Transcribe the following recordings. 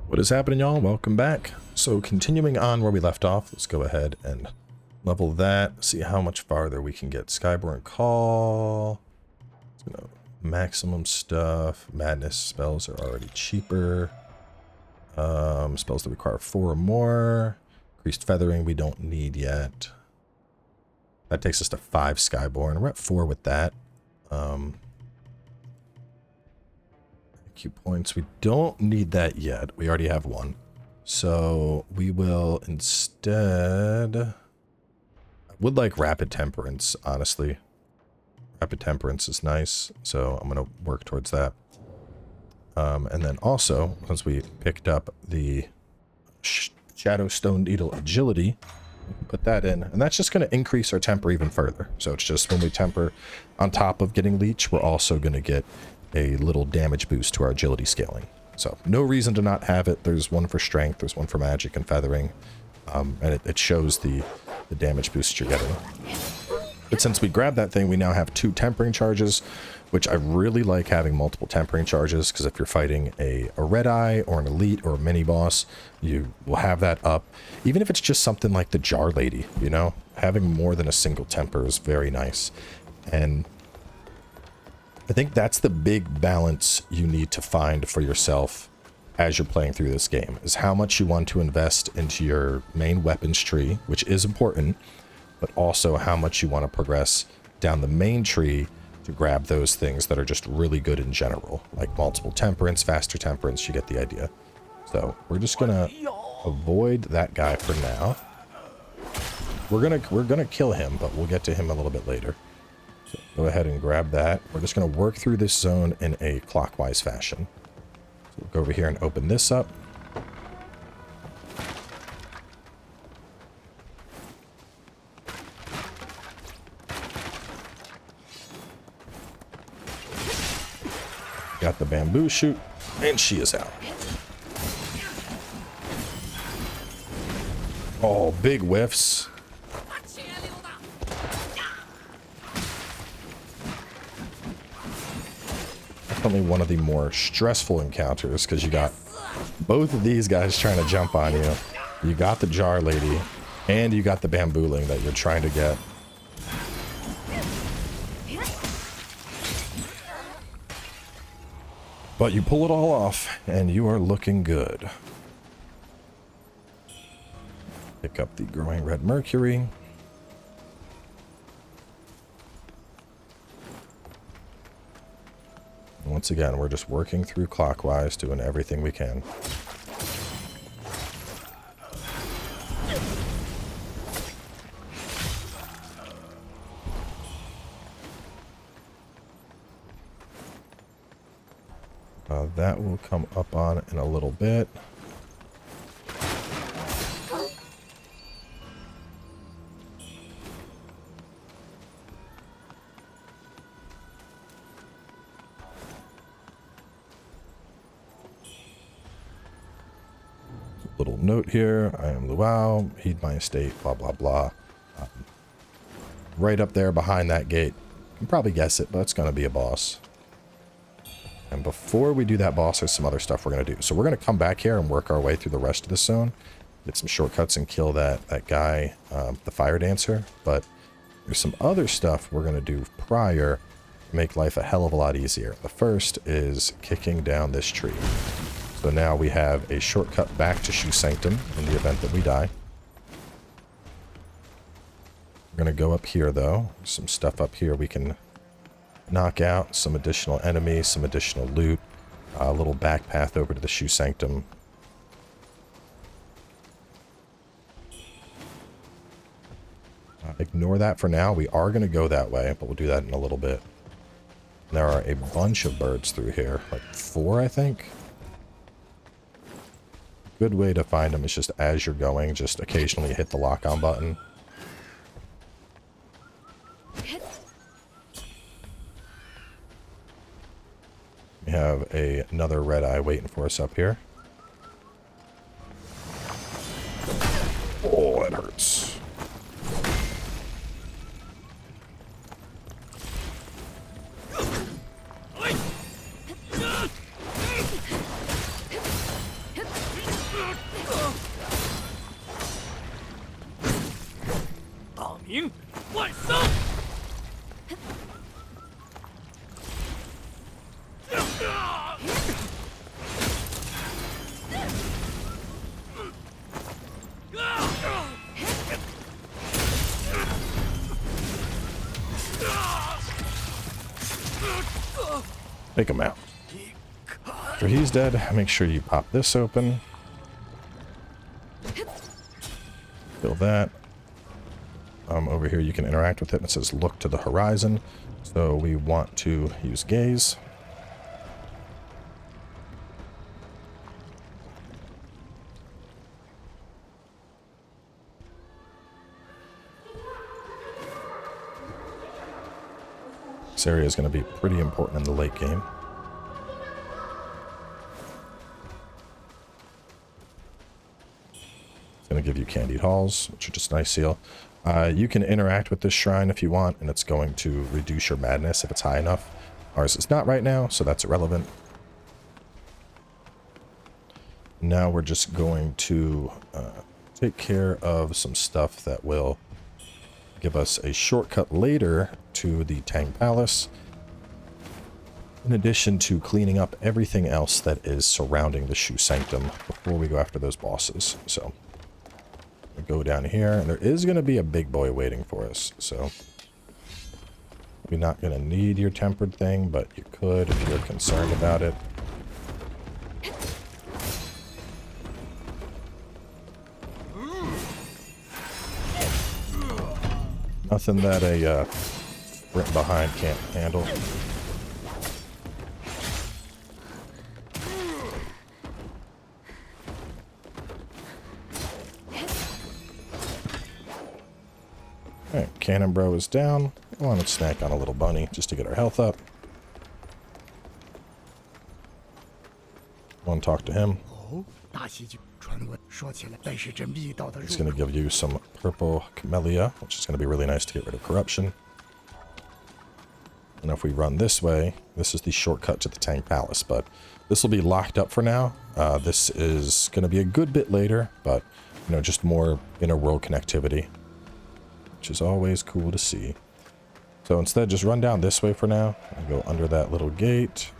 What is happening, y'all? Welcome back. So continuing on where we left off, let's go ahead and level that, see how much farther we can get. Skyborn Call, maximum stuff. Madness spells are already cheaper. Spells that require 4 or more. Increased Feathering we don't need yet. That takes us to 5 Skyborn. We're at 4 with that. IQ points, we don't need that yet. We already have 1. So we will instead... I would like Rapid Temperance, honestly. Rapid Temperance is nice, so I'm going to work towards that. And then also, once we picked up the Shadowstone Needle Agility, we can put that in, and that's just going to increase our temper even further. So it's just when we temper on top of getting Leech, we're also going to get a little damage boost to our agility scaling. So no reason to not have it. There's one for strength, there's one for magic and feathering, and it shows the damage boost you're getting. But since we grabbed that thing, we now have 2 tempering charges, which I really like having multiple tempering charges, because if you're fighting a red eye or an elite or a mini boss, you will have that up. Even if it's just something like the Jar Lady, you know, having more than a single temper is very nice. And I think that's the big balance you need to find for yourself as you're playing through this game, is how much you want to invest into your main weapons tree, which is important, but also how much you want to progress down the main tree to grab those things that are just really good in general, like multiple temperance, faster temperance, you get the idea. So we're just gonna avoid that guy for now. We're gonna kill him, but we'll get to him a little bit later. So go ahead and grab that. We're just going to work through this zone in a clockwise fashion. So we'll go over here and open this up. Got the bamboo shoot, and she is out. Oh, big whiffs. Definitely one of the more stressful encounters, because you got both of these guys trying to jump on you. You got the Jar Lady, and you got the bambooling that you're trying to get. But you pull it all off, and you are looking good. Pick up the growing Red Mercury. Once again, we're just working through clockwise, doing everything we can. That will come up on in a little bit. Little note here, I am Luau, heed my estate, blah blah blah. Right up there behind that gate, you can probably guess it, but it's going to be a boss. And before we do that boss, there's some other stuff we're going to do. So we're going to come back here and work our way through the rest of the zone, get some shortcuts and kill that guy, the fire dancer. But there's some other stuff we're going to do prior to make life a hell of a lot easier. The first is kicking down this tree. So now we have a shortcut back to Shoe Sanctum in the event that we die. We're going to go up here, though. Some stuff up here we can knock out. Some additional enemies, some additional loot. A little back path over to the Shoe Sanctum. Ignore that for now. We are going to go that way, but we'll do that in a little bit. There are a bunch of birds through here. Like 4, I think. Good way to find them is just as you're going, just occasionally hit the lock-on button. We have another red eye waiting for us up here. Oh, that hurts. 明万僧。Take him out. After he's dead, make sure you pop this open. Kill that. Over here you can interact with it. It says look to the horizon. So we want to use gaze. This area is going to be pretty important in the late game. It's going to give you candied halls, which are just nice seal. You can interact with this shrine if you want, and it's going to reduce your madness if it's high enough. Ours is not right now, so that's irrelevant. Now we're just going to take care of some stuff that will give us a shortcut later to the Tang Palace, in addition to cleaning up everything else that is surrounding the Shu Sanctum before we go after those bosses. So we go down here, and there is going to be a big boy waiting for us, so you're not going to need your tempered thing, but you could if you're concerned about it. Nothing that a sprint behind can't handle. Alright, Cannon Bro is down. I want to snack on a little bunny just to get our health up. Want to talk to him. He's going to give you some purple camellia, which is going to be really nice to get rid of corruption. And if we run this way, this is the shortcut to the Tang Palace, but this will be locked up for now. This is going to be a good bit later, but, you know, just more inner world connectivity, which is always cool to see. So instead, just run down this way for now and go under that little gate.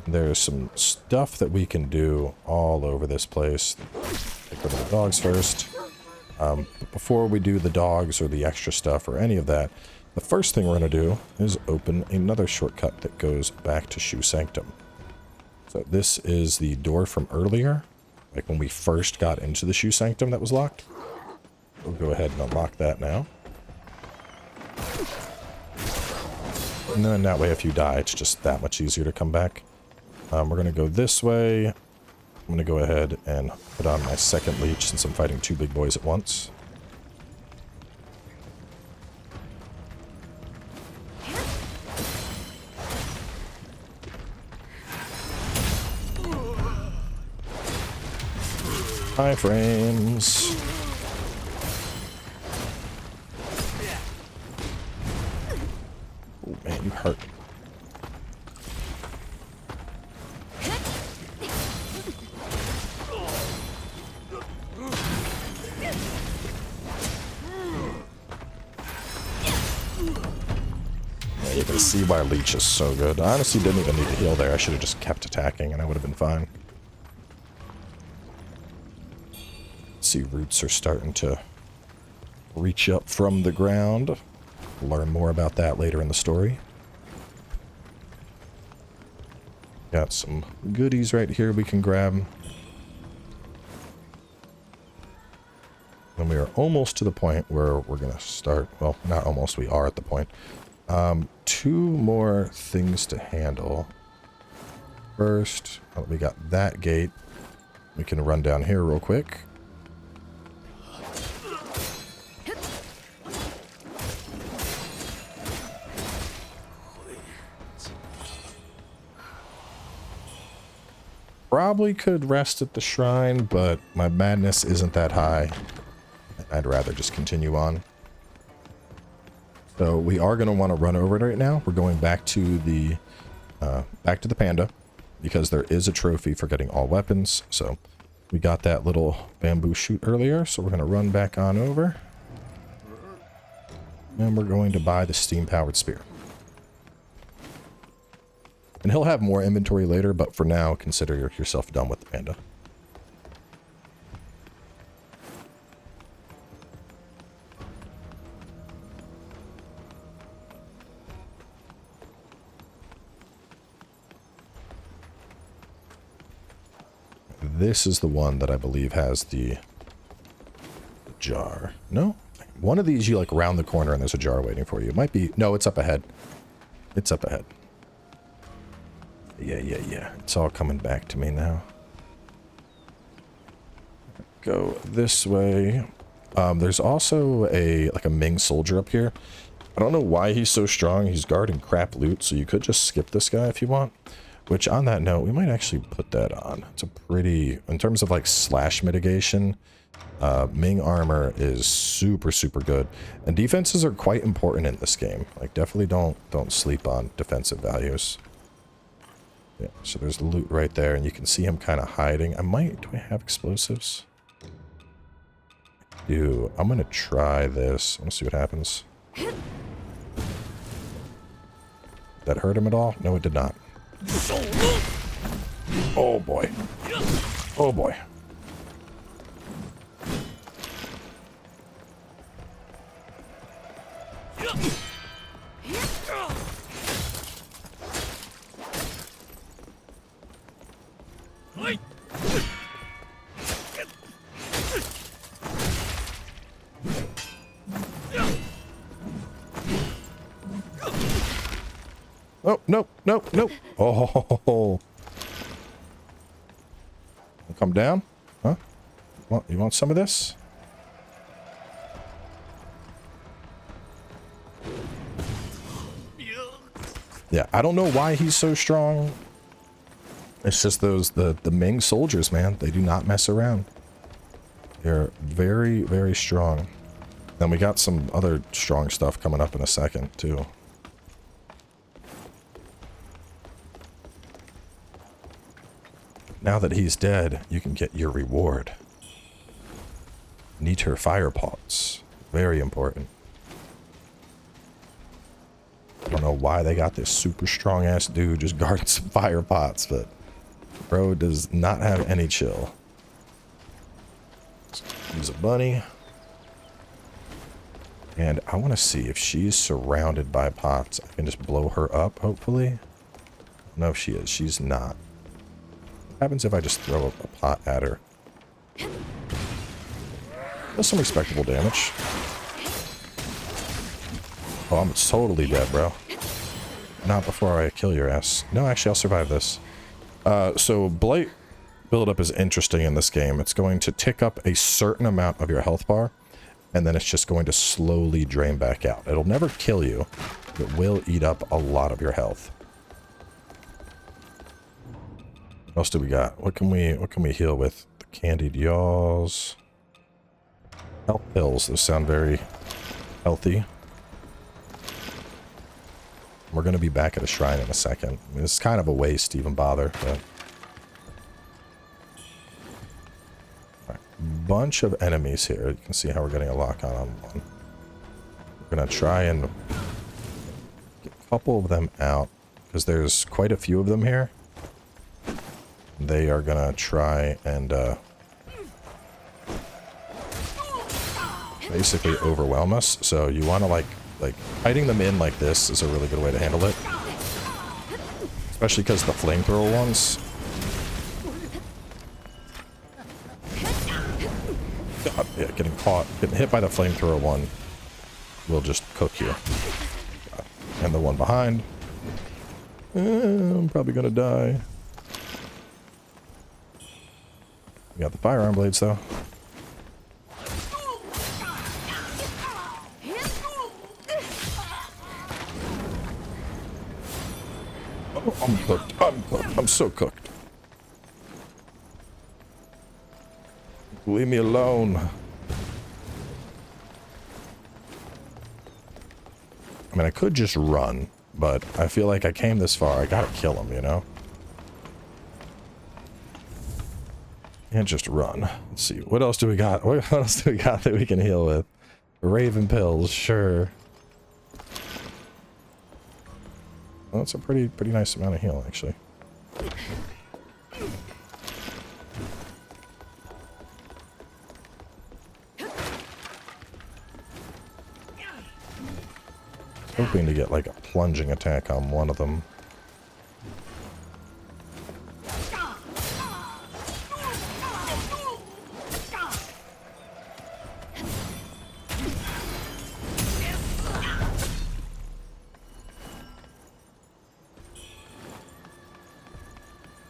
There's some stuff that we can do all over this place. Take rid of the dogs first. But before we do the dogs or the extra stuff or any of that, the first thing we're going to do is open another shortcut that goes back to Shu Sanctum. So this is the door from earlier, like when we first got into the Shu Sanctum that was locked. We'll go ahead and unlock that now. And then that way if you die, it's just that much easier to come back. We're going to go this way. I'm going to go ahead and put on my second leech since I'm fighting two big boys at once. High frames. Oh man, you hurt. You can see why Leech is so good. I honestly didn't even need to heal there. I should have just kept attacking and I would have been fine. See, roots are starting to reach up from the ground. We'll learn more about that later in the story. Got some goodies right here we can grab. And we are almost to the point where we're going to start. Well, not almost, we are at the point. Two more things to handle. First, we got that gate. We can run down here real quick. Probably could rest at the shrine, but my madness isn't that high. I'd rather just continue on. So we are going to want to run over it right now. We're going back to the panda because there is a trophy for getting all weapons. So we got that little bamboo shoot earlier, so we're going to run back on over. And we're going to buy the steam-powered spear. And he'll have more inventory later, but for now, consider yourself done with the panda. This is the one that I believe has the jar. No? One of these you like round the corner and there's a jar waiting for you. It might be... No, it's up ahead. It's up ahead. Yeah. It's all coming back to me now. Go this way. There's also a Ming soldier up here. I don't know why he's so strong. He's guarding crap loot, so you could just skip this guy if you want. Which, on that note, we might actually put that on. It's a pretty... In terms of, like, slash mitigation, Ming armor is super, super good. And defenses are quite important in this game. Like, definitely don't sleep on defensive values. Yeah, so there's the loot right there, and you can see him kind of hiding. Do I have explosives? I do. I'm gonna try this. I want to see what happens. Did that hurt him at all? No, it did not. Oh boy. Oh boy. Oh, no. Oh. Come down? Huh? You want some of this? Yeah, I don't know why he's so strong. It's just the Ming soldiers, man. They do not mess around. They're very, very strong. Then we got some other strong stuff coming up in a second, too. Now that he's dead, you can get your reward. Neater fire pots. Very important. I don't know why they got this super strong ass dude just guarding some fire pots, but bro does not have any chill. Use a bunny. And I want to see if she's surrounded by pots. I can just blow her up, hopefully. No, she is. She's not. What happens if I just throw a pot at her? That's some respectable damage. Oh, I'm totally dead, bro. Not before I kill your ass. No, actually, I'll survive this. So Blight build-up is interesting in this game. It's going to tick up a certain amount of your health bar, and then it's just going to slowly drain back out. It'll never kill you. It will eat up a lot of your health. What else do we got? What can we heal with? The candied yaws. Health pills. Those sound very healthy. We're going to be back at a shrine in a second. I mean, it's kind of a waste to even bother, but... Alright. Bunch of enemies here. You can see how we're getting a lock on one. We're going to try and get a couple of them out, because there's quite a few of them here. They are gonna try and basically overwhelm us. So you want to like hiding them in like this is a really good way to handle it, especially because the flamethrower ones. God, yeah, getting hit by the flamethrower one will just cook you. God. And the one behind. I'm probably gonna die. We got the firearm blades, though. Oh, I'm cooked. I'm cooked. I'm so cooked. Leave me alone. I mean, I could just run, but I feel like I came this far. I gotta kill him, you know? Can't just run. Let's see. What else do we got? What else do we got that we can heal with? Raven pills, sure. Well, that's a pretty nice amount of heal, actually. Hoping to get like a plunging attack on one of them.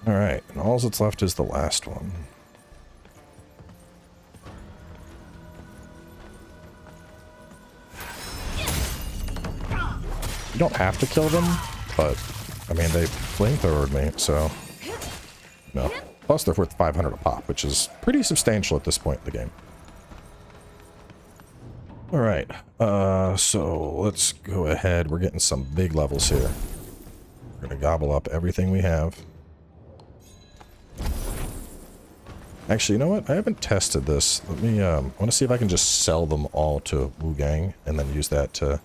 Alright, and all that's left is the last one. You don't have to kill them, but, I mean, they flamethrowered me, so... No. Plus, they're worth 500 a pop, which is pretty substantial at this point in the game. Alright, so let's go ahead. We're getting some big levels here. We're gonna gobble up everything we have. Actually, you know what? I haven't tested this. Let me, I want to see if I can just sell them all to Wuchang and then use that to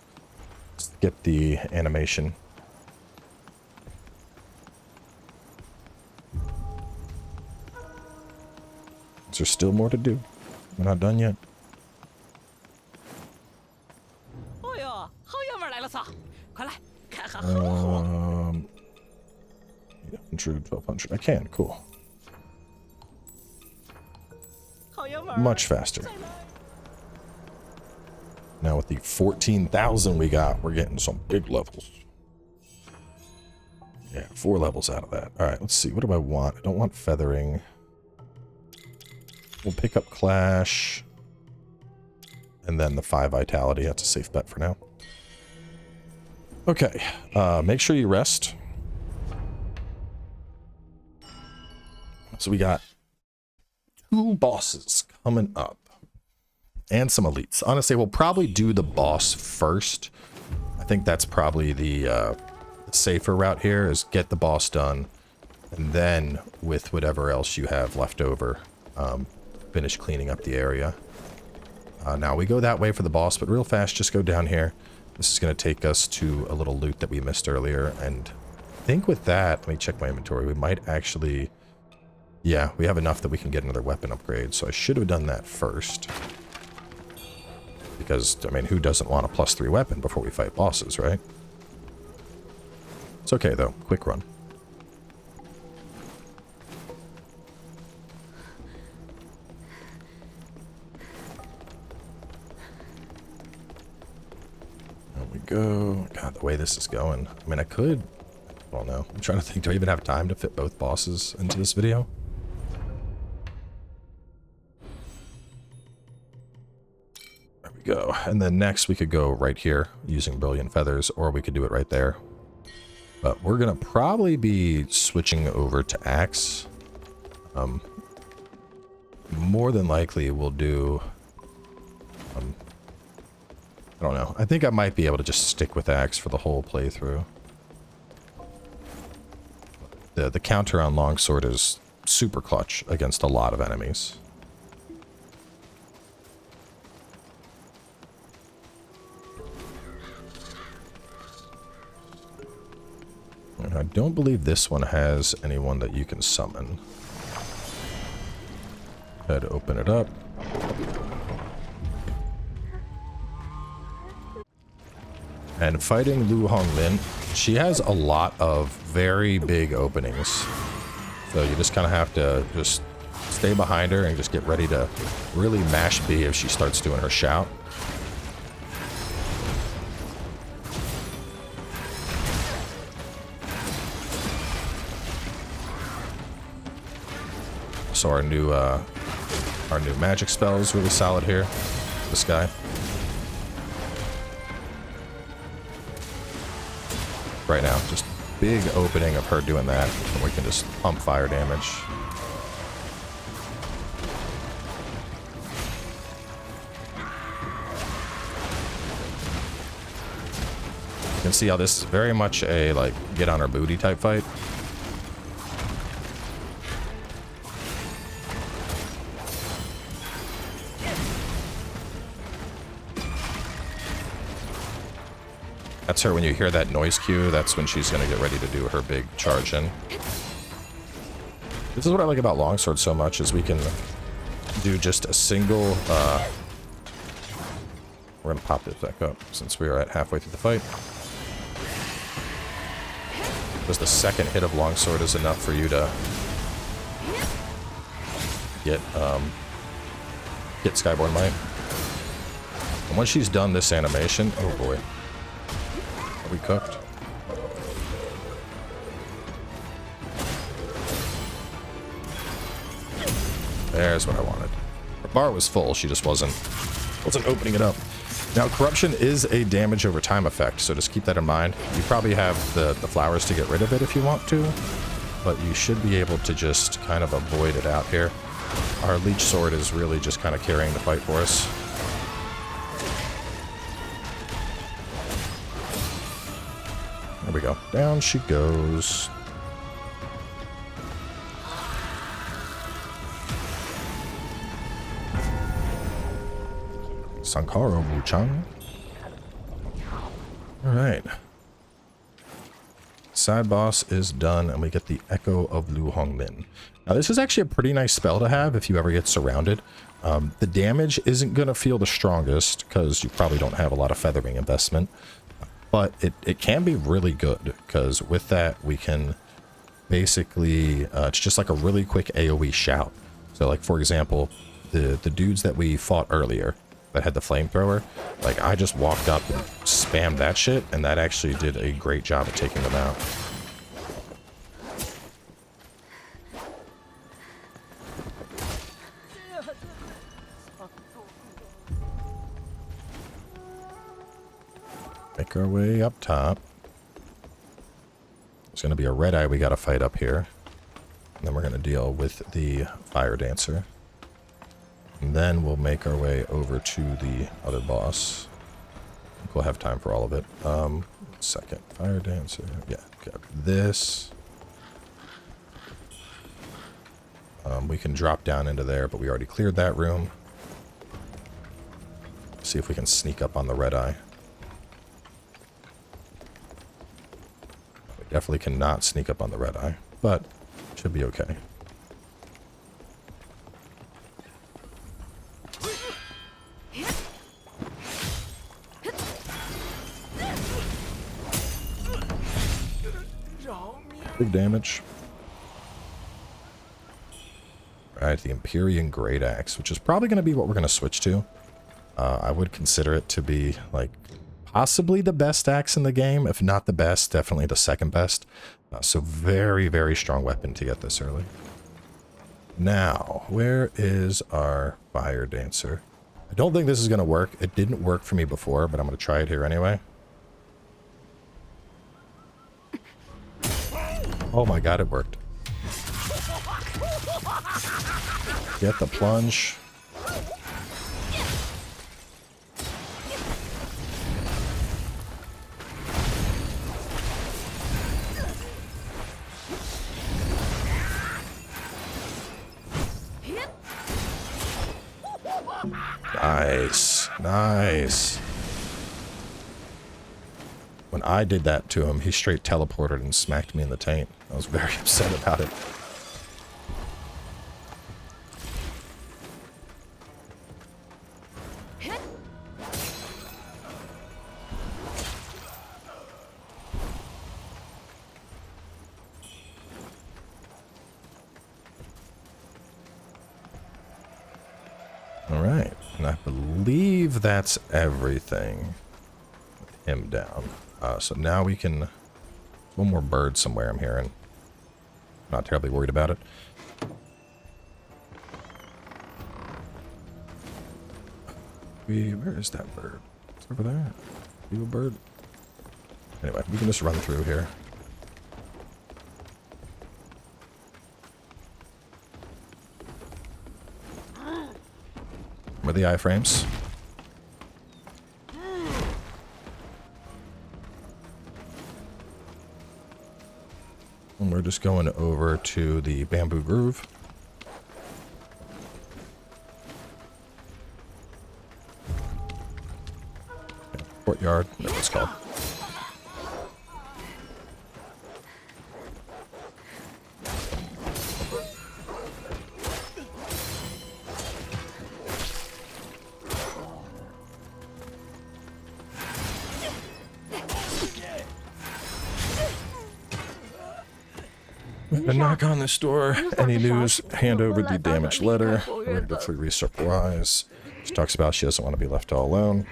get the animation. Is there still more to do? We're not done yet. 800, 1200. I can, cool. Much faster. Now with the 14,000 we got, we're getting some big levels. Yeah, 4 levels out of that. Alright, let's see. What do I want? I don't want feathering. We'll pick up Clash. And then the 5 Vitality. That's a safe bet for now. Okay. Make sure you rest. So we got 2 bosses coming up. And some elites. Honestly, we'll probably do the boss first. I think that's probably the safer route here, is get the boss done. And then, with whatever else you have left over, finish cleaning up the area. Now, we go that way for the boss, but real fast, just go down here. This is going to take us to a little loot that we missed earlier. And I think with that, let me check my inventory. We might actually... Yeah, we have enough that we can get another weapon upgrade. So I should have done that first. Because, I mean, who doesn't want a +3 weapon before we fight bosses, right? It's okay, though. Quick run. There we go. God, the way this is going. I mean, I could... I don't know. I'm trying to think, do I even have time to fit both bosses into this video? Go. And then next we could go right here using Brilliant Feathers, or we could do it right there. But we're gonna probably be switching over to Axe. More than likely we'll do... I don't know. I think I might be able to just stick with Axe for the whole playthrough. The counter on Longsword is super clutch against a lot of enemies. I don't believe this one has anyone that you can summon. Go ahead, open it up. And fighting Wuchang, she has a lot of very big openings. So you just kind of have to just stay behind her and just get ready to really mash B if she starts doing her shout. So our new magic spell is really solid here. This guy. Right now, just big opening of her doing that, and we can just pump fire damage. You can see how this is very much a like get on her booty type fight. That's her when you hear that noise cue. That's when she's going to get ready to do her big charge in. This is what I like about longsword so much, is we can do just a single... we're going to pop this back up since we are at halfway through the fight. Because the second hit of longsword is enough for you to get Skyborn Might. And once she's done this animation, oh boy, are we cooked? There's what I wanted. Her bar was full, she just wasn't opening it up. Now, corruption is a damage over time effect, so just keep that in mind. You probably have the flowers to get rid of it if you want to, but you should be able to just kind of avoid it out here. Our leech sword is really just kind of carrying the fight for us. There we go. Down she goes. Sankaro Wuchang. Alright. Side boss is done, and we get the Echo of Lu Hongmin. Now, this is actually a pretty nice spell to have if you ever get surrounded. The damage isn't going to feel the strongest, because you probably don't have a lot of feathering investment. But it can be really good, because with that, we can basically... it's just like a really quick AoE shout. So, like, for example, the dudes that we fought earlier that had the flamethrower, like, I just walked up and spammed that shit, and that actually did a great job of taking them out. Make our way up top. There's going to be a red eye we got to fight up here. And then we're going to deal with the fire dancer. And then we'll make our way over to the other boss. I think we'll have time for all of it. Second. Fire dancer. Yeah, grab this. We can drop down into there, but we already cleared that room. See if we can sneak up on the red eye. We definitely cannot sneak up on the red eye, but should be okay. Big damage. Alright, the Empyrean Great Axe, which is probably going to be what we're going to switch to. I would consider it to be, like, possibly the best axe in the game. If not the best, definitely the second best. So very, very strong weapon to get this early. Now, where is our fire dancer? I don't think this is going to work. It didn't work for me before, but I'm going to try it here anyway. Oh my god, it worked. Get the plunge. Nice. Nice. When I did that to him, he straight teleported and smacked me in the taint. I was very upset about it. Alright, and I believe that's everything. Him down. So now we can... One more bird somewhere I'm hearing. Not terribly worried about it. Where is that bird? It's over there. You a bird? Anyway, we can just run through here. Where are the iframes? And we're just going over to the bamboo groove. Courtyard, whatever it's called. A knock on this door. Any news? Hand over the damaged letter. Ready to free resurprise. She talks about she doesn't want to be left all alone.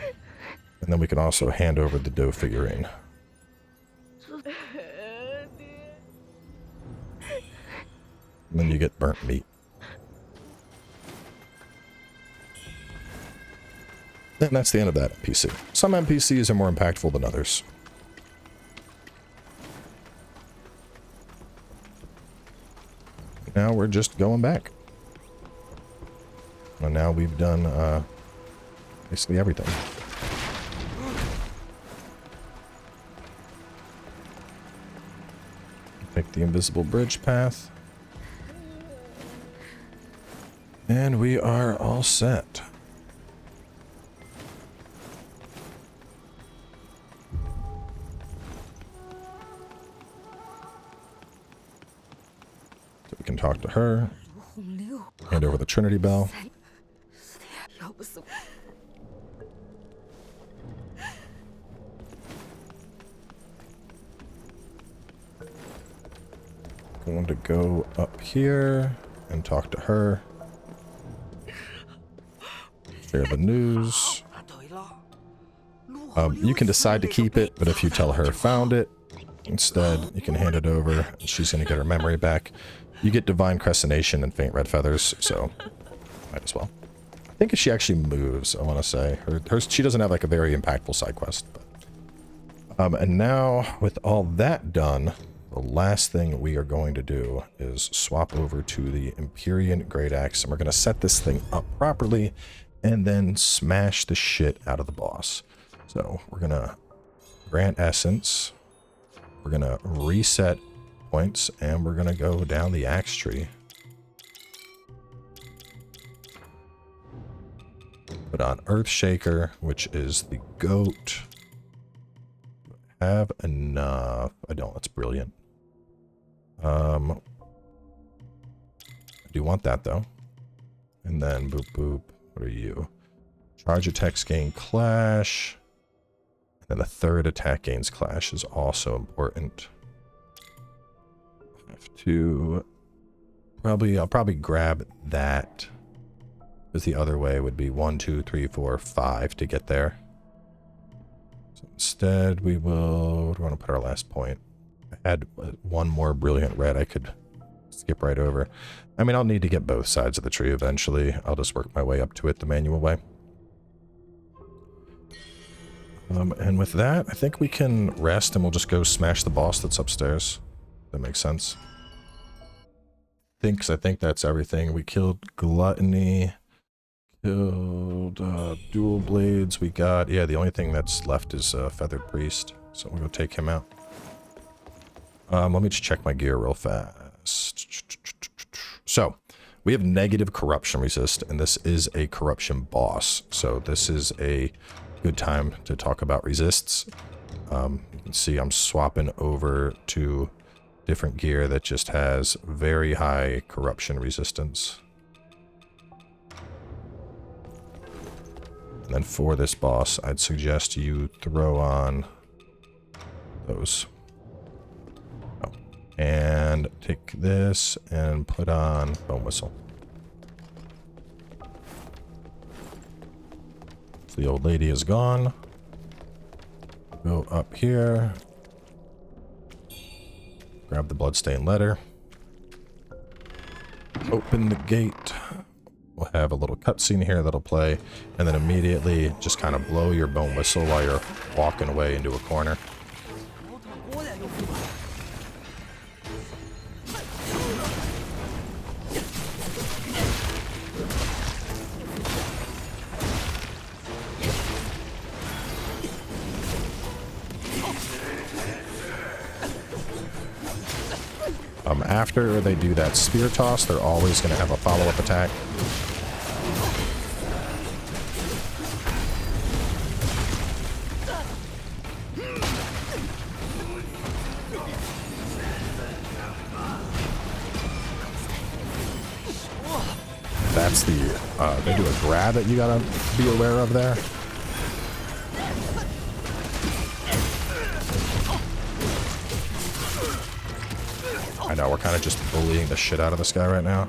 And then we can also hand over the dough figurine. And then you get burnt meat. And that's the end of that NPC. Some NPCs are more impactful than others. Now we're just going back. And now we've done basically everything. Take the invisible bridge path. And we are all set. So we can talk to her. Hand over the Trinity Bell. Going to go up here and talk to her. Share the news. You can decide to keep it, but if you tell her found it, instead you can hand it over and she's going to get her memory back. You get Divine Crescentation and Faint Red Feathers, so might as well. I think she actually moves, I want to say. She doesn't have like a very impactful side quest. But, and now, with all that done, the last thing we are going to do is swap over to the Empyrean Great Axe, and we're going to set this thing up properly and then smash the shit out of the boss. So we're going to grant essence, we're going to reset points, and we're going to go down the axe tree. Put on Earthshaker, which is the goat. Have enough. I don't. That's brilliant. I do want that though. And then boop boop. What are you? Charge attacks gain clash. And then a third attack gains clash is also important. I have to I'll probably grab that. Because the other way would be 1, 2, 3, 4, 5 to get there. So instead, we want to put our last point. I had one more brilliant red I could skip right over. I mean, I'll need to get both sides of the tree eventually. I'll just work my way up to it the manual way. And with that, I think we can rest and we'll just go smash the boss that's upstairs. That makes sense. I think that's everything. We killed Gluttony. Killed dual blades. We got, yeah, the only thing that's left is Feathered Priest. So we'll go take him out. Let me just check my gear real fast. So we have negative corruption resist, and this is a corruption boss. So this is a good time to talk about resists. You can see I'm swapping over to different gear that just has very high corruption resistance. And then for this boss, I'd suggest you throw on those. Oh. And take this and put on Bone Whistle. So the old lady is gone. Go up here. Grab the bloodstained letter. Open the gate. We'll have a little cutscene here that'll play, and then immediately just kind of blow your bone whistle while you're walking away into a corner. After they do that spear toss, they're always going to have a follow-up attack. That's the, they do a grab that you gotta be aware of there. I know, we're kind of just bullying the shit out of this guy right now.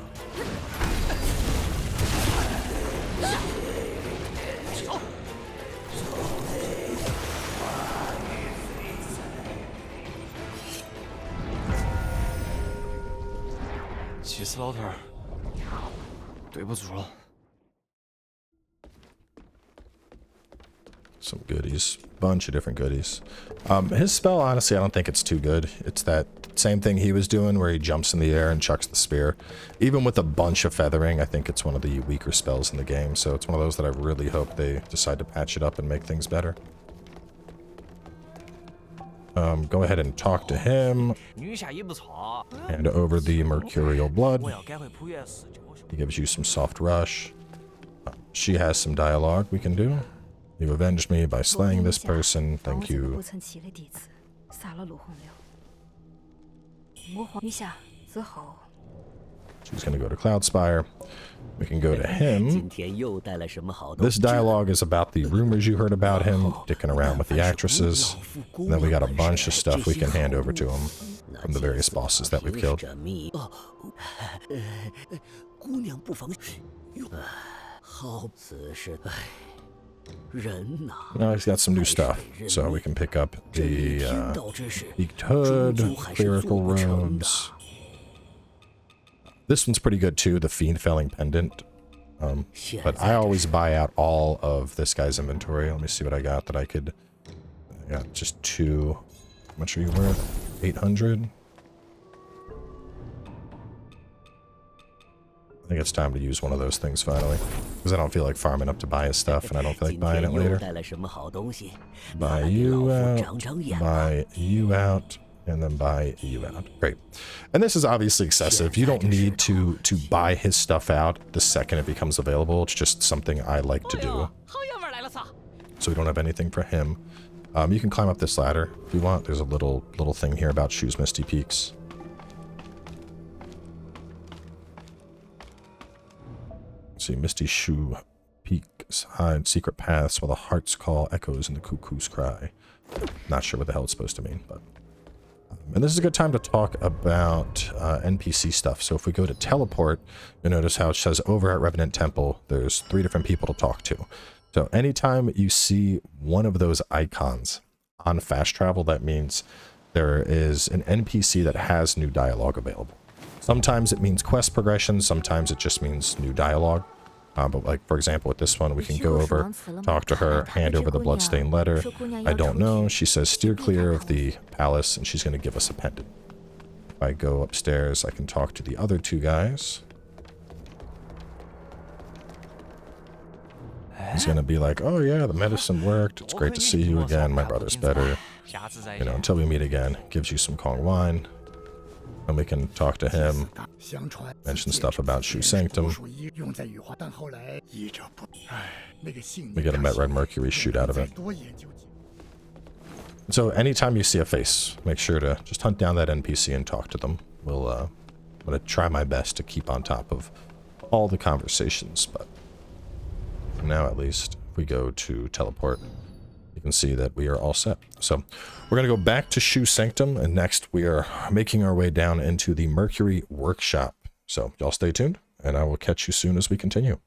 Some goodies. Bunch of different goodies. His spell, honestly, I don't think it's too good. It's that same thing he was doing where he jumps in the air and chucks the spear. Even with a bunch of feathering, I think it's one of the weaker spells in the game. So it's one of those that I really hope they decide to patch it up and make things better. Go ahead and talk to him. Hand over the mercurial blood. He gives you some soft rush. She has some dialogue we can do. You avenged me by slaying this person. Thank you. She's going to go to Cloudspire. We can go to him. This dialogue is about the rumors you heard about him, dicking around with the actresses. And then we got a bunch of stuff we can hand over to him from the various bosses that we've killed. Now he's got some new stuff, so we can pick up the Beaked Hood, Clerical Robes. This one's pretty good too, the Fiend Felling Pendant. But I always buy out all of this guy's inventory. Let me see what I got that I could... I got just 2. How much are you worth? 800? I think it's time to use one of those things finally. Because I don't feel like farming up to buy his stuff, and I don't feel like buying it later. Buy you out, and then buy you out. Great. And this is obviously excessive. You don't need to buy his stuff out the second it becomes available. It's just something I like to do. So we don't have anything for him. You can climb up this ladder if you want. There's a little thing here about Shu's Misty Peaks. See, Misty Shu Peaks hide secret paths while the heart's call echoes in the cuckoo's cry. Not sure what the hell it's supposed to mean, but... And this is a good time to talk about NPC stuff. So if we go to teleport, you'll notice how it says over at Revenant Temple, there's 3 different people to talk to. So anytime you see one of those icons on fast travel, that means there is an NPC that has new dialogue available. Sometimes it means quest progression, sometimes it just means new dialogue. But like, for example, with this one, we can go over, talk to her, hand over the bloodstained letter. I don't know. She says steer clear of the palace, and she's going to give us a pendant. If I go upstairs, I can talk to the other 2 guys. He's going to be like, oh yeah, the medicine worked. It's great to see you again. My brother's better. You know, until we meet again. Gives you some Kong wine. And we can talk to him, mention stuff about Shu Sanctum. We get a Red Mercury shoot out of it. So anytime you see a face, make sure to just hunt down that NPC and talk to them. I'm going to try my best to keep on top of all the conversations, but for now at least, if we go to teleport, you can see that we are all set. So we're going to go back to Shu Sanctum, and next we are making our way down into the Mercury Workshop. So y'all stay tuned, and I will catch you soon as we continue.